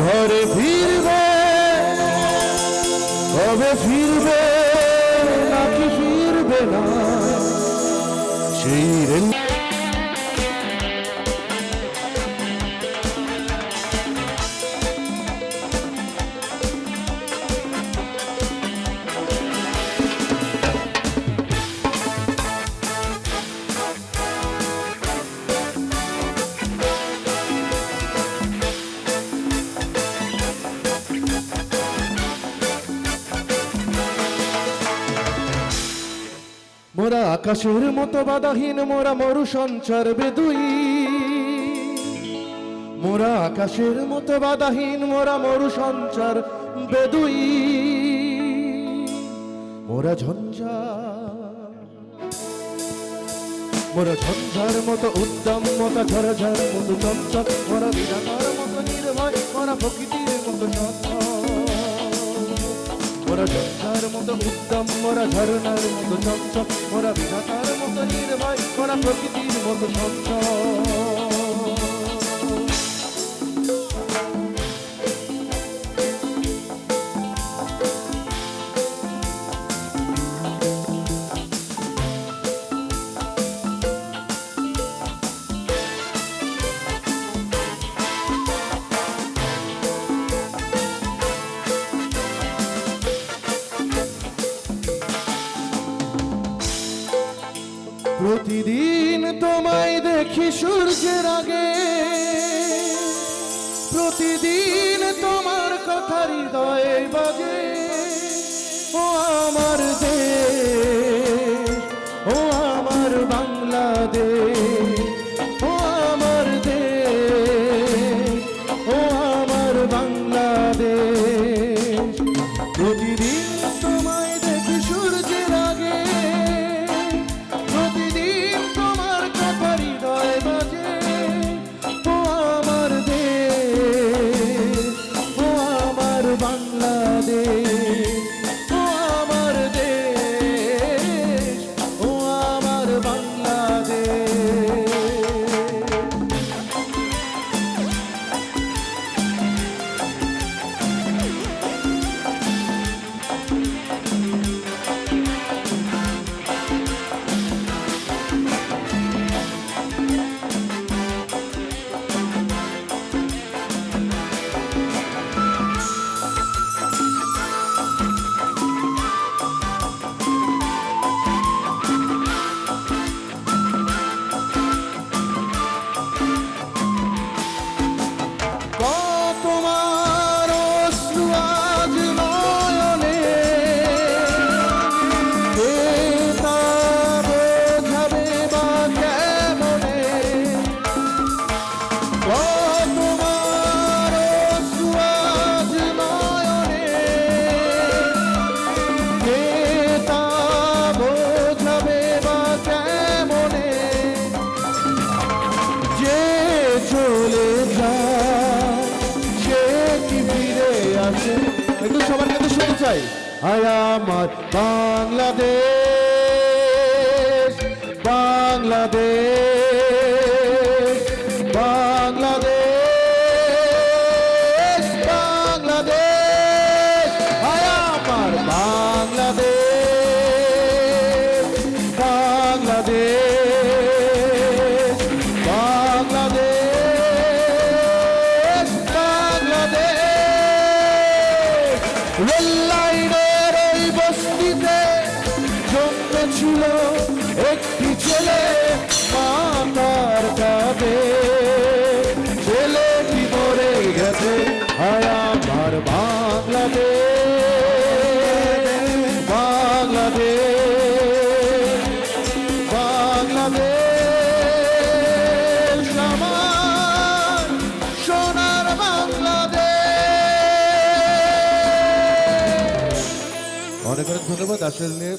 ঘরে ফিরবে, কবে ফিরবে নাকি ফিরবে না সেই রেল। মোরা আকাশের মতো বাধাহীন, মোরা মরু সঞ্চার বেদুই। মোরা আকাশের মতো বাধাহীন, মোরা মরু সঞ্চার বেদুই। মোরা ঝঞ্ঝার মতো উদ্যম, মোরা ঝরঝর মতো চঞ্চল, মোরা বিধাতার মতো নির্ভয়, মোরা প্রকৃতির মতো সচ্ছল। মোরা ঝঞ্ঝার মতো উদ্যম, মোরা ঝরনার মতো চঞ্চল, মোরা বিধাতার মতো নির্ভয়, মোরা প্রকৃতির মতো সচ্ছল। প্রতিদিন তোমায় দেখি সূর্যের আগে, প্রতিদিন তোমার কথা হৃদয়ে বাজে। ও আমার দেশ, ও আমার বাংলাদেশ, ও আমার দেশ, ও আমার বাংলাদেশ। প্রতিদিন তোমায় দেখি সূর্যের আগে, প্রতিদিন তোমার কথা হৃদয় বাজে। ও আমার দেশ, ও আমার বাংলাদেশ, ও আমার দেশ, ও আমার বাংলাদেশ। তোমার অশ্রু আজ নয়নে, কে তা বোঝাবে বা কেমনে। তোমার অশ্রু আজ নয়নে, কে তা বোঝাবে বা কেমনে। যে চলে যায় একটু সবার কাছে শুনতে চাই। হায় আমার বাংলাদেশ, বাংলাদেশ, বাংলাদেশ, বাংলাদেশ। হায় আমার বাংলাদেশ, বাংলাদেশ, বাংলাদেশ, বাংলাদেশ। রেল লাইনের ওই বস্তিতে জন্মেছিল একটি ছেলে, মাতার কাঁধে ছেলেটি মরে গেছে। হায় আমার বাংলাদেশ, বাংলাদেশ, বাংলাদেশ, আমার সোনার বাংলাদেশ। অনেক অনেক ধন্যবাদ আসলে